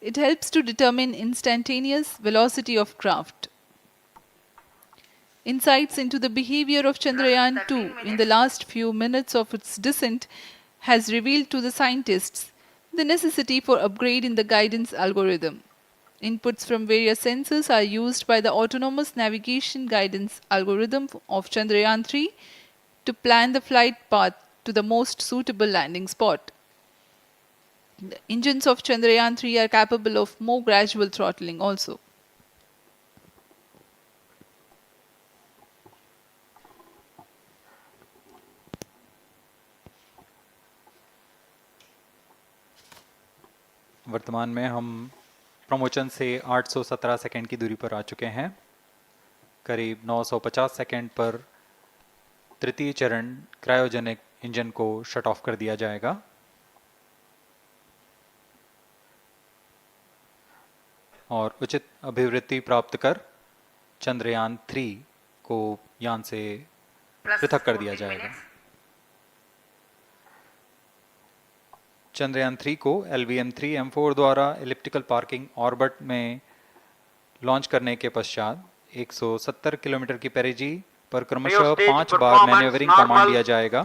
It helps to determine instantaneous velocity of craft. Insights into the behavior of Chandrayaan 2 in the last few minutes of its descent has revealed to the scientists the necessity for upgrade in the guidance algorithm. Inputs from various sensors are used by the autonomous navigation guidance algorithm of Chandrayaan 3 to plan the flight path to the most suitable landing spot. The engines of Chandrayaan 3 are capable of more gradual throttling also. वर्तमान में हम promotion से 817 second की दूरी पर आ चुके हैं। करीब 950 सेकंड पर तृतीय चरण क्रायोजेनिक इंजन को शट ऑफ कर दिया जाएगा और उचित अभिवृत्ति प्राप्त कर चंद्रयान 3 को यान से पृथक कर दिया जाएगा। चंद्रयान 3 को LVM-3M4 द्वारा एलिप्टिकल पार्किंग ऑर्बिट में लॉन्च करने के पश्चात 170 किलोमीटर की पेरिजी पर क्रमशः 5 बार मैन्यूवरिंग कमांड दिया जाएगा।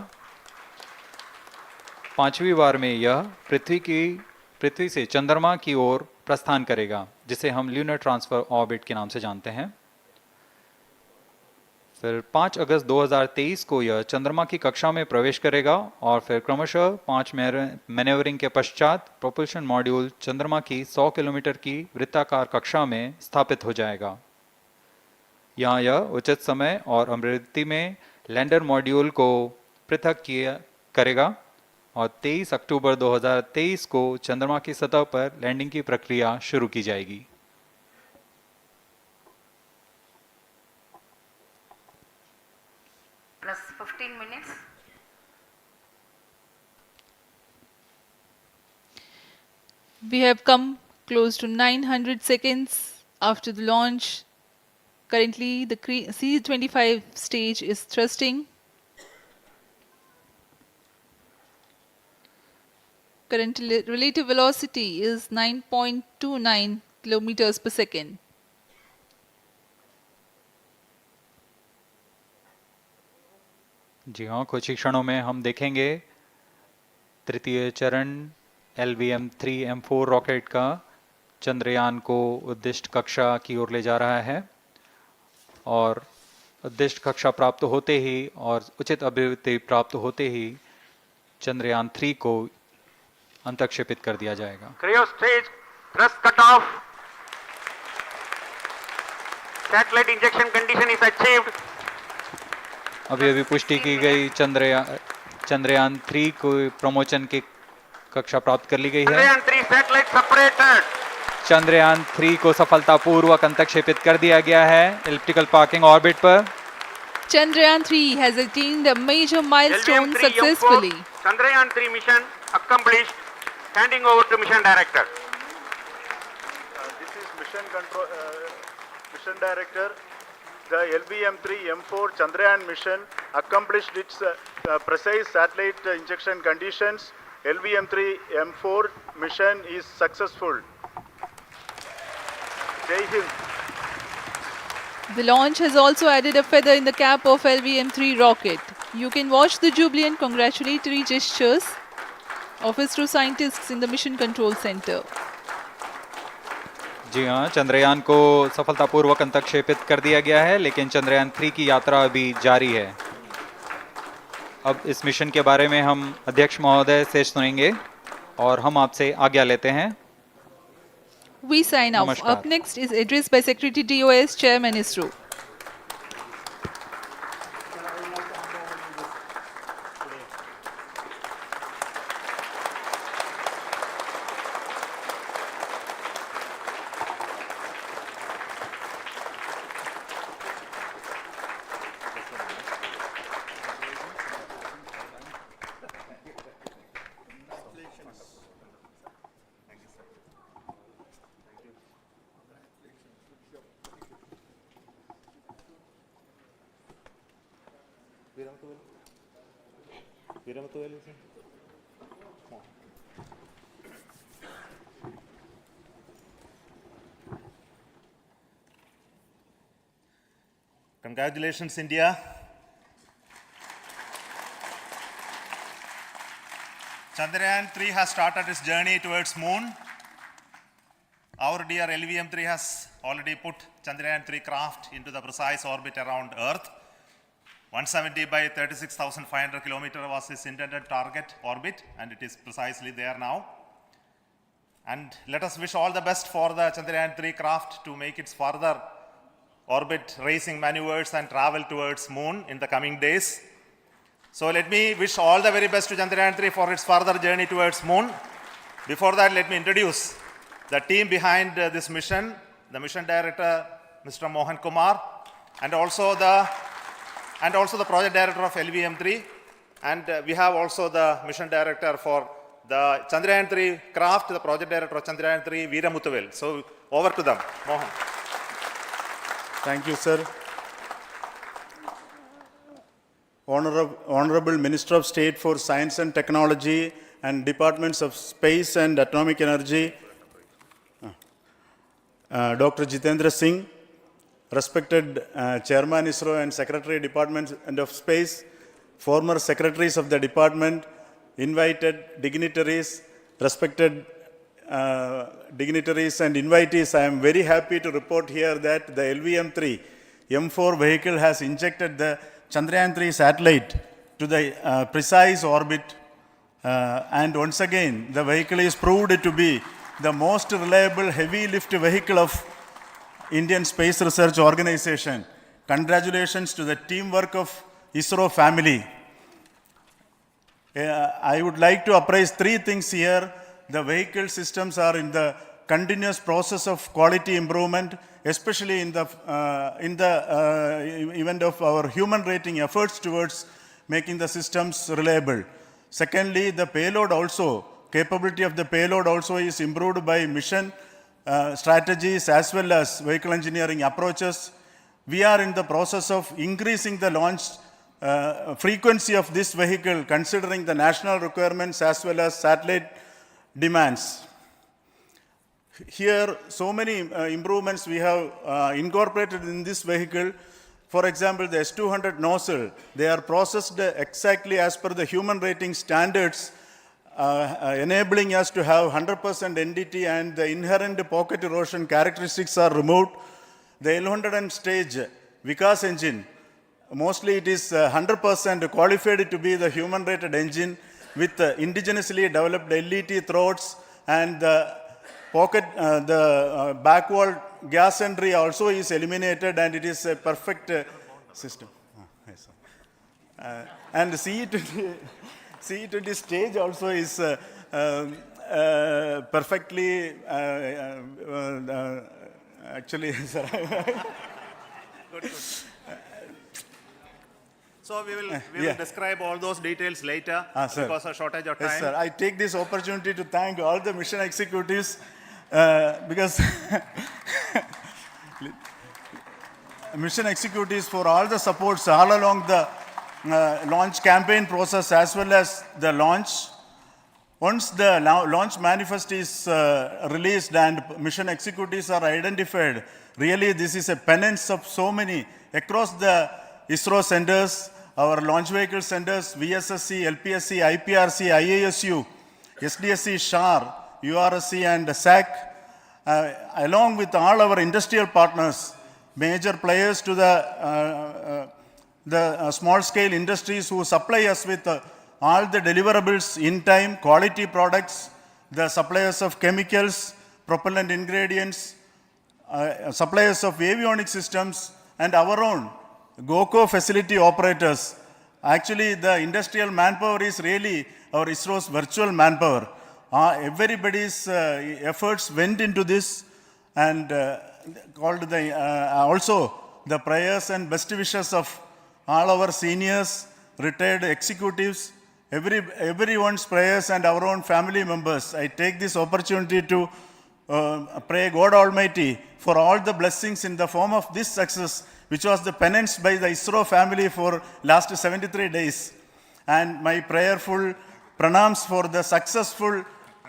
5वीं बार में यह पृथ्वी से चंद्रमा की ओर प्रस्थान करेगा, जिसे हम ल्यूनर ट्रांसफर ऑर्बिट के नाम से जानते हैं। फिर 5 अगस्त 2023 को यह चंद्रमा की कक्षा में प्रवेश करेगा और फिर क्रमशः 5 मैन्यूवरिंग के पश्चात प्रोपल्शन मॉड्यूल चंद्रमा की 100 किलोमीटर की वृत्ताकार कक्षा में स्थापित हो जाएगा। यहाँ यह उचित समय और अभिवृत्ति में लैंडर मॉड्यूल को पृथक करेगा और 23 अक्टूबर 2023 को चंद्रमा की सतह पर लैंडिंग की प्रक्रिया शुरू की जाएगी। Plus 15 minutes. We have come close to 900 seconds after the launch. Currently, the C-25 stage is thrusting. Current relative velocity is 9.29 kilometers per second. जी हाँ, कुछ ही क्षणों में हम देखेंगे तृतीय चरण LVM-3M4 रॉकेट का चंद्रयान को उद्दिष्ट कक्षा की ओर ले जा रहा है और उद्दिष्ट कक्षा प्राप्त होते ही और उचित अभिवृत्ति प्राप्त होते ही चंद्रयान 3 को अंतक्षेपित कर दिया जाएगा। Cryo stage thrust cutoff. Satellite injection condition is achieved. अभी पुष्टि की गई चंद्रयान 3 को प्रमोशन की कक्षा प्राप्त कर ली गई है। Chandrayaan 3 satellite separated. चंद्रयान 3 को सफलतापूर्वक अंतक्षेपित कर दिया गया है एलिप्टिकल पार्किंग ऑर्बिट पर। Chandrayaan 3 has attained a major milestone LVM-3 successfully. M4 Chandrayaan 3 mission accomplished. Handing over to Mission Director. This is Mission Director. The LVM-3 M4 Chandrayaan mission accomplished its precise satellite injection conditions. LVM-3 M4 mission is successful. Jai Hind. The launch has also added a feather in the cap of LVM-3 rocket. You can watch the jubilant congratulatory gestures of ISRO scientists in the Mission Control Center. जी हाँ, चंद्रयान को सफलतापूर्वक अंतक्षेपित कर दिया गया है, लेकिन चंद्रयान 3 की यात्रा अभी जारी है। अब इस मिशन के बारे में हम अध्यक्ष महोदय से सुनेंगे और हम आपसे आज्ञा लेते हैं। We sign off. नमस्कार। Up next is address by Secretary DOS, Chairman ISRO. Congratulations, India. Chandrayaan 3 has started its journey towards moon. Our dear LVM-3 has already put Chandrayaan 3 craft into the precise orbit around Earth. 170 by 36,500 kilometers was its intended target orbit, and it is precisely there now. And let us wish all the best for the Chandrayaan 3 craft to make its further orbit racing maneuvers and travel towards moon in the coming days. So let me wish all the very best to Chandrayaan 3 for its further journey towards moon. Before that, let me introduce the team behind this mission, the mission director, Mr. Mohan Kumar, and also the project director of LVM-3. And we have also the mission director for the Chandrayaan 3 craft, the project director of Chandrayaan 3, Veera Muthuvel. So over to them, Mohan. Thank you, sir. Honorable Minister of State for Science and Technology and Departments of Space and Atomic Energy, Dr. Jitendra Singh, respected Chairman ISRO and Secretary Department of Space, former secretaries of the department, invited dignitaries, respected dignitaries and invitees, I am very happy to report here that the LVM-3 M4 vehicle has injected the Chandrayaan 3 satellite to the precise orbit, and once again the vehicle is proved to be the most reliable heavy lift vehicle of Indian Space Research Organization. Congratulations to the teamwork of ISRO family. I would like to appraise three things here. The vehicle systems are in the continuous process of quality improvement, especially in the event of our human rating efforts towards making the systems reliable. Secondly, the payload also, capability of the payload also is improved by mission strategies as well as vehicle engineering approaches. We are in the process of increasing the launch frequency of this vehicle considering the national requirements as well as satellite demands. Here, so many improvements we have incorporated in this vehicle. For example, the S200 nozzle, they are processed exactly as per the human rating standards, enabling us to have 100% NDT, and the inherent pocket erosion characteristics are removed. The L100 stage Vikas engine, mostly it is 100% qualified to be the human rated engine with indigenously developed LET throats, and the pocket, the back wall gas entry also is eliminated, and it is a perfect system. And CE20 stage also is perfectly, actually, sir. Good. So we will describe all those details later sir. because of shortage of time. Yes, sir. I take this opportunity to thank all the mission executives because mission executives for all the supports all along the launch campaign process as well as the launch. Once the launch manifest is released and mission executives are identified, really this is a penance of so many across the ISRO centers, our launch vehicle centers, VSSC, LPSC, IPRC, IASU, SDSC, SHAR, URSC and SAC, along with all our industrial partners, major players to the small-scale industries who supply us with all the deliverables in time, quality products, the suppliers of chemicals, propellant ingredients, suppliers of avionics systems, and our own GOCO facility operators. Actually, the industrial manpower is really our ISRO's virtual manpower. Everybody's efforts went into this and also the prayers and best wishes of all our seniors, retired executives, everyone's prayers and our own family members. I take this opportunity to pray God Almighty for all the blessings in the form of this success, which was the penance by the ISRO family for last 73 days. And my prayerful pranams for the successful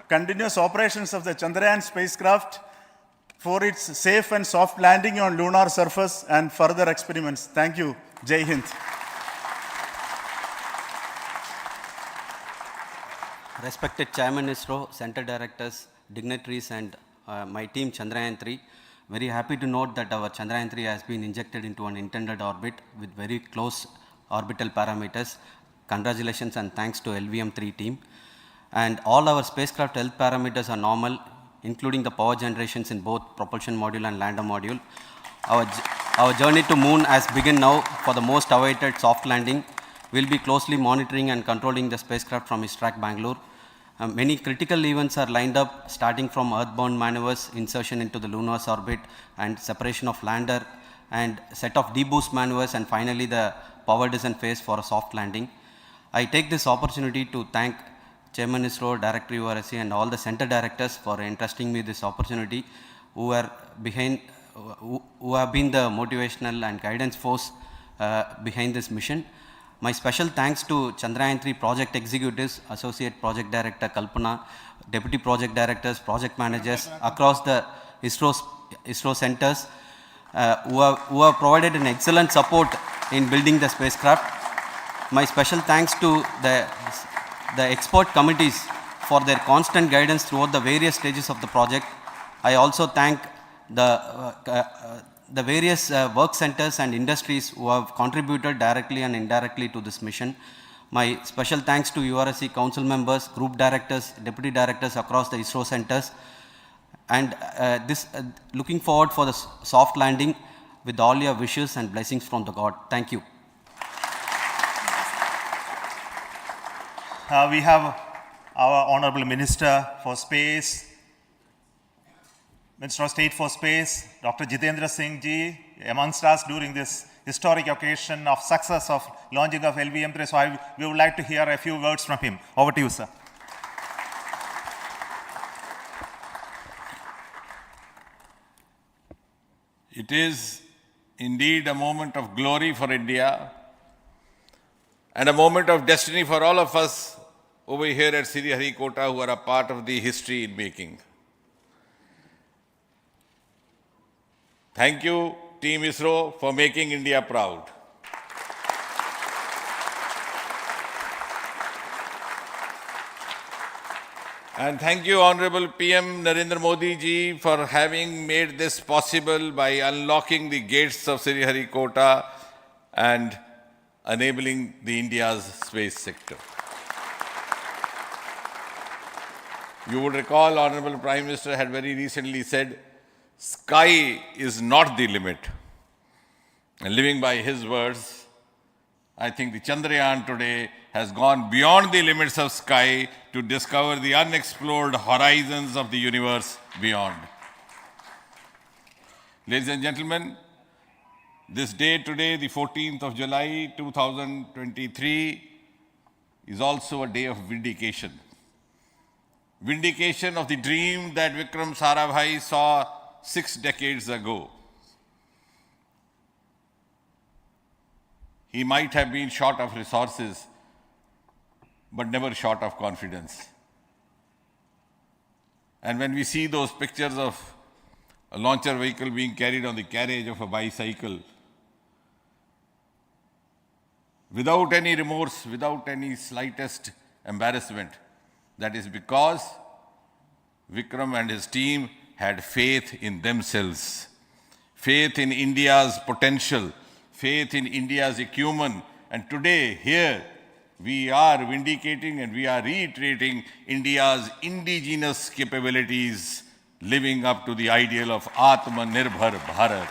continuous operations of the Chandrayaan spacecraft, for its safe and soft landing on lunar surface and further experiments. Thank you. Jai Hind. Respected Chairman ISRO, Center Directors, dignitaries and my team Chandrayaan 3, very happy to note that our Chandrayaan 3 has been injected into an intended orbit with very close orbital parameters. Congratulations and thanks to LVM3 team. And all our spacecraft health parameters are normal, including the power generations in both propulsion module and lander module. Our journey to moon has begun now for the most awaited soft landing. We'll be closely monitoring and controlling the spacecraft from ISRAC Bangalore. Many critical events are lined up, starting from earthbound maneuvers, insertion into the lunar orbit, and separation of lander, and set of deboost maneuvers, and finally the power descent phase for a soft landing. I take this opportunity to thank Chairman ISRO, Director URSC, and all the center directors for entrusting me this opportunity, who have been the motivational and guidance force behind this mission. My special thanks to Chandrayaan 3 project executives, Associate Project Director Kalpana, Deputy Project Directors, Project Managers across the ISRO centers who have provided an excellent support in building the spacecraft. My special thanks to the expert committees for their constant guidance throughout the various stages of the project. I also thank the various work centers and industries who have contributed directly and indirectly to this mission. My special thanks to URSC council members, group directors, deputy directors across the ISRO centers, and looking forward for the soft landing with all your wishes and blessings from the God. Thank you. We have our Honorable Minister for Space, Minister of State for Space, Dr. Jitendra Singh ji, amongst us during this historic occasion of success of launching of LVM3. So we would like to hear a few words from him. Over to you, sir. It is indeed a moment of glory for India and a moment of destiny for all of us over here at Sriharikota who are a part of the history in making. Thank you, Team ISRO, for making India proud. And thank you, Honorable PM Narendra Modi ji, for having made this possible by unlocking the gates of Sriharikota and enabling the India's space sector. You would recall, Honorable Prime Minister had very recently said, sky is not the limit. And living by his words, I think the Chandrayaan today has gone beyond the limits of sky to discover the unexplored horizons of the universe beyond. Ladies and gentlemen, This day today, the 14th of July 2023, is also a day of vindication. Vindication of the dream that Vikram Sarabhai saw 6 decades ago. He might have been short of resources, but never short of confidence. And when we see those pictures of a launcher vehicle being carried on the carriage of a bicycle, without any remorse, without any slightest embarrassment, that is because Vikram and his team had faith in themselves, faith in India's potential, faith in India's acumen. And today, here, we are vindicating and we are reiterating India's indigenous capabilities, living up to the ideal of Atmanirbhar Bharat.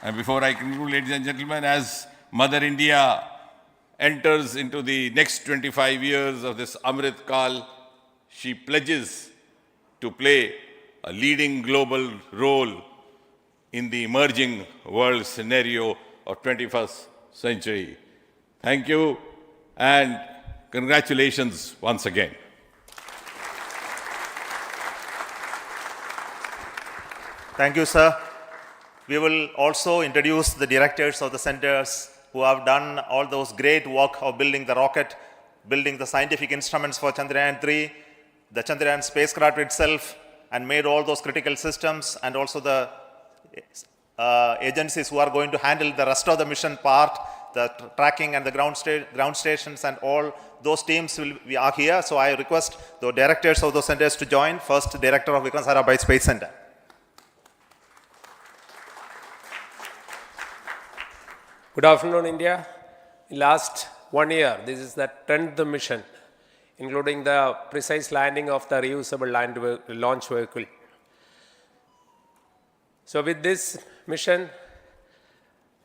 And before I conclude, ladies and gentlemen, as Mother India enters into the next 25 years of this Amrit Kal, she pledges to play a leading global role in the emerging world scenario of 21st century. Thank you and congratulations once again. Thank you, sir. We will also introduce the directors of the centers who have done all those great work of building the rocket, building the scientific instruments for Chandrayaan-3, the Chandrayaan spacecraft itself, and made all those critical systems, and also the agencies who are going to handle the rest of the mission part, the tracking and the ground stations, and all those teams are here. So I request the directors of those centers to join. First, Director of Vikram Sarabhai Space Center. Good afternoon, India. In last 1 year, this is the 10th mission, including the precise landing of the reusable launch vehicle. So with this mission,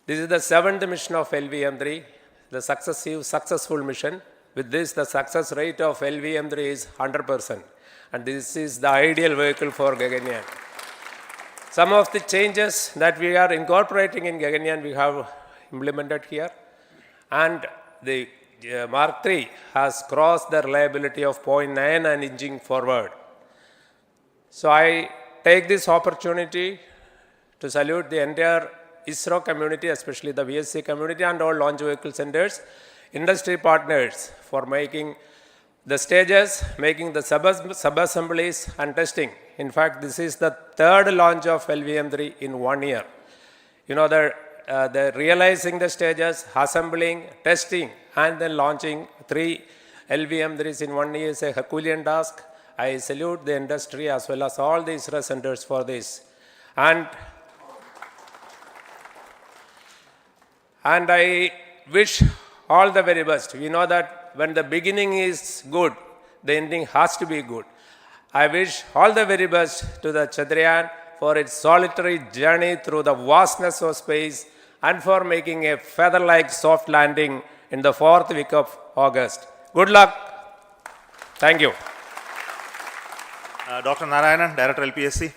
this is the 7th mission of LVM-3, the successful mission. With this, the success rate of LVM-3 is 100%. And this is the ideal vehicle for Gaganyaan. Some of the changes that we are incorporating in Gaganyaan, we have implemented here. And the Mark III has crossed the reliability of 0.9 and inching forward. So I take this opportunity to salute the entire ISRO community, especially the VSC community and all launch vehicle centers, industry partners for making the stages, making the sub-assemblies and testing. In fact, this is the 3rd launch of LVM-3 in 1 year. You know, the realizing the stages, assembling, testing, and then launching 3 LVM-3s in 1 year is a Herculean task. I salute the industry as well as all the ISRO centers for this. And I wish all the very best. We know that when the beginning is good, the ending has to be good. I wish all the very best to the Chandrayaan for its solitary journey through the vastness of space and for making a feather-like soft landing in the 4th week of August. Good luck. Thank you. Dr. Narayanan, Director LPSC.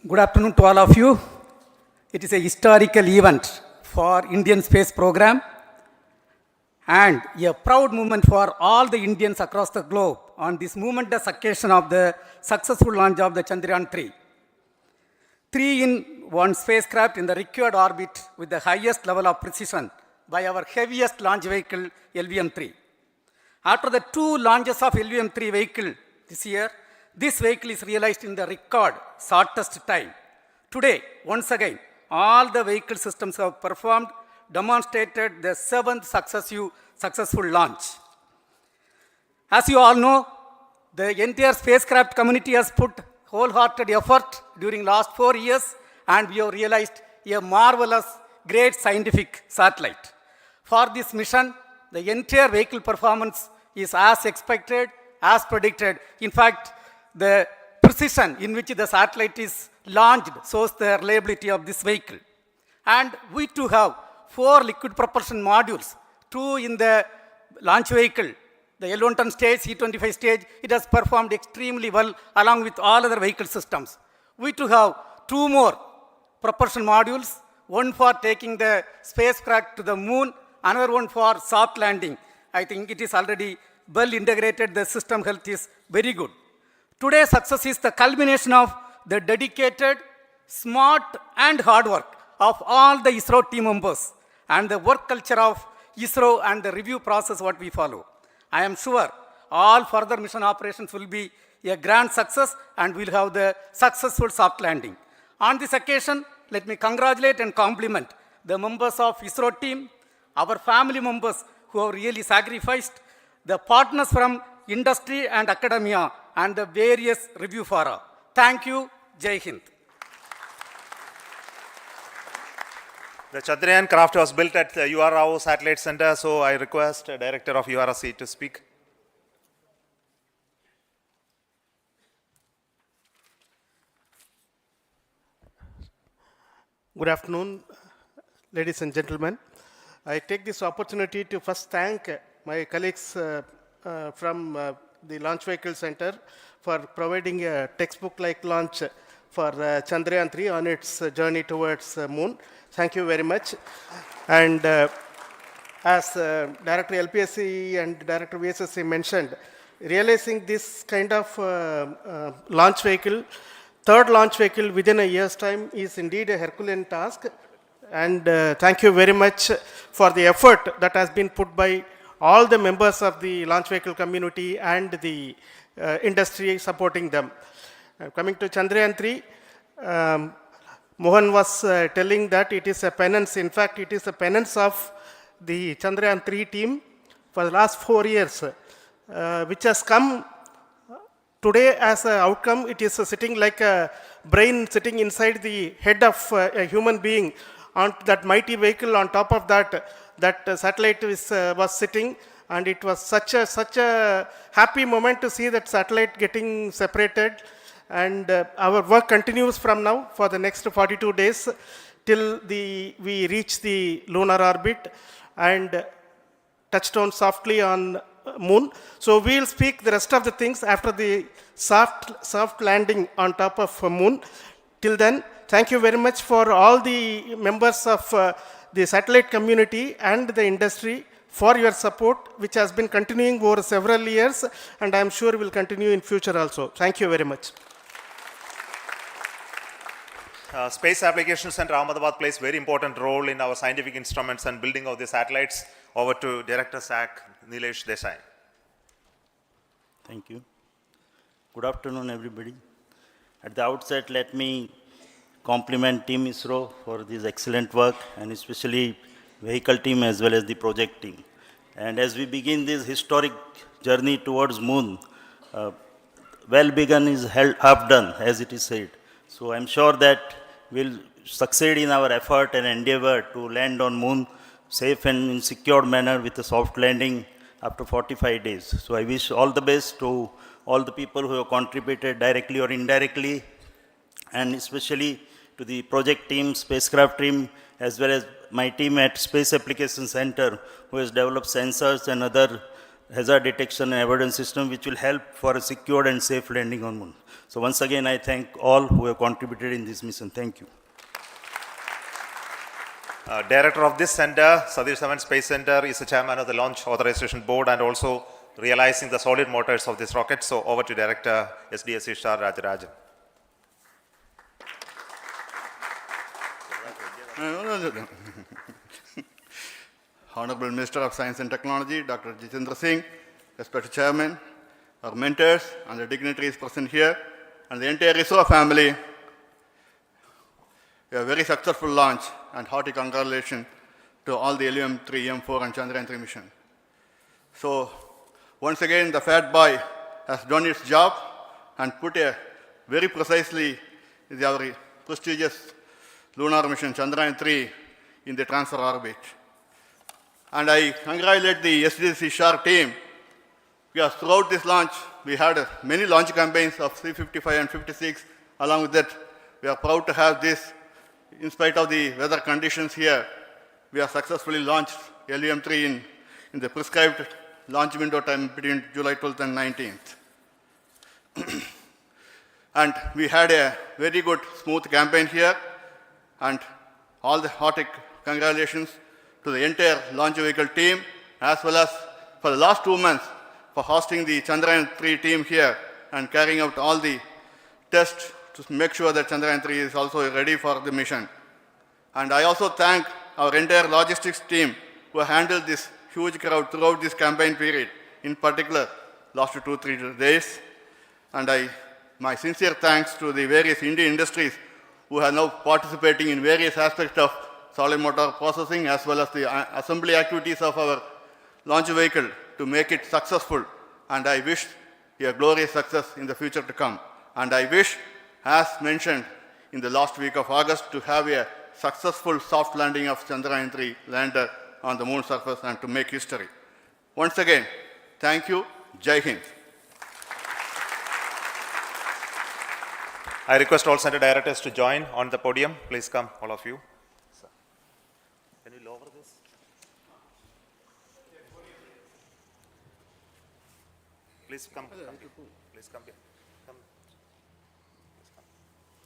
Good afternoon to all of you. It is a historical event for Indian space program and a proud moment for all the Indians across the globe on this momentous occasion of the successful launch of the Chandrayaan-3. 3-in-1 spacecraft in the required orbit with the highest level of precision by our heaviest launch vehicle, LVM-3. After the 2 launches of LVM-3 vehicle this year, this vehicle is realized in the record shortest time. Today, once again, all the vehicle systems have performed, demonstrated the 7th successful launch. As you all know, the entire spacecraft community has put wholehearted effort during last 4 years, and we have realized a marvelous, great scientific satellite. For this mission, the entire vehicle performance is as expected, as predicted. In fact, the precision in which the satellite is launched shows the reliability of this vehicle. And we too have 4 liquid propulsion modules, 2 in the launch vehicle The L1 ton stage, C25 stage, it has performed extremely well along with all other vehicle systems. We too have two more propulsion modules, one for taking the spacecraft to the moon, another one for soft landing. I think it is already well integrated, the system health is very good. Today's success is the culmination of the dedicated, smart and hard work of all the ISRO team members and the work culture of ISRO and the review process what we follow. I am sure all further mission operations will be a grand success and we'll have the successful soft landing. On this occasion, let me congratulate and compliment the members of ISRO team, our family members who have really sacrificed, the partners from industry and academia, and the various review fora. Thank you. Jai Hind. The Chandrayaan craft was built at the URO Satellite Center, so I request the Director of URC to speak. Good afternoon, ladies and gentlemen. I take this opportunity to first thank my colleagues from the Launch Vehicle Center for providing a textbook-like launch for Chandrayaan 3 on its journey towards moon. Thank you very much. And as Director LPSC and Director VSSC mentioned, realizing this kind of launch vehicle, third launch vehicle within a year's time is indeed a Herculean task. And thank you very much for the effort that has been put by all the members of the launch vehicle community and the industry supporting them. Coming to Chandrayaan 3, Mohan was telling that it is a penance. In fact, it is a penance of the Chandrayaan 3 team for the last 4 years, which has come today as an outcome. It is sitting like a brain sitting inside the head of a human being on that mighty vehicle. On top of that, that satellite was sitting, and it was such a happy moment to see that satellite getting separated. And our work continues from now for the next 42 days till we reach the lunar orbit and touch down softly on moon. So we'll speak the rest of the things after the soft landing on top of moon. Till then, thank you very much for all the members of the satellite community and the industry for your support, which has been continuing over several years, and I'm sure will continue in future also. Thank you very much. Space Application Center Ahmedabad plays very important role in our scientific instruments and building of the satellites. Over to Director SAC, Nilesh Desai. Thank you. Good afternoon, everybody. At the outset, let me compliment Team ISRO for this excellent work, and especially vehicle team as well as the project team. And as we begin this historic journey towards moon, well begun is half done, as it is said. So I'm sure that we'll succeed in our effort and endeavor to land on moon safe and in secure manner with a soft landing after 45 days. So I wish all the best to all the people who have contributed directly or indirectly, and especially to the project team, spacecraft team, as well as my team at Space Application Center, who has developed sensors and other hazard detection and avoidance system which will help for a secured and safe landing on moon. So once again, I thank all who have contributed in this mission. Thank you. Director of this center, Satish Dhawan Space Center, is the chairman of the Launch Authorization Board and also realizing the solid motors of this rocket. So over to Director SDSC Shah Rajarajan. Honorable Minister of Science and Technology, Dr. Jitendra Singh, respected Chairman, our mentors and the dignitaries present here, and the entire ISRO family, a very successful launch and hearty congratulations to all the LVM-3, M4 and Chandrayaan 3 mission. So once again, the fat boy has done its job and put a very precisely our prestigious lunar mission Chandrayaan 3 in the transfer orbit. And I congratulate the SDSC SHAR team, because throughout this launch, we had many launch campaigns of C-55 and 56. Along with that, we are proud to have this. In spite of the weather conditions here, we have successfully launched LVM-3 in the prescribed launch window time between July 12th and 19th. And we had a very good, smooth campaign here, and all the hearty congratulations to the entire launch vehicle team, as well as for the last 2 months for hosting the Chandrayaan-3 team here and carrying out all the tests to make sure that Chandrayaan-3 is also ready for the mission. And I also thank our entire logistics team who handled this huge crowd throughout this campaign period, in particular last 2-3 days. And my sincere thanks to the various Indian industries who are now participating in various aspects of solid motor processing as well as the assembly activities of our launch vehicle to make it successful. And I wish a glorious success in the future to come. And I wish, as mentioned in the last week of August, to have a successful soft landing of Chandrayaan-3 lander on the moon surface and to make history. Once again, thank you. Jai Hind. I request all center directors to join on the podium. Please come, all of you. Can you lower this? Please come. Please come here. Come. Please come.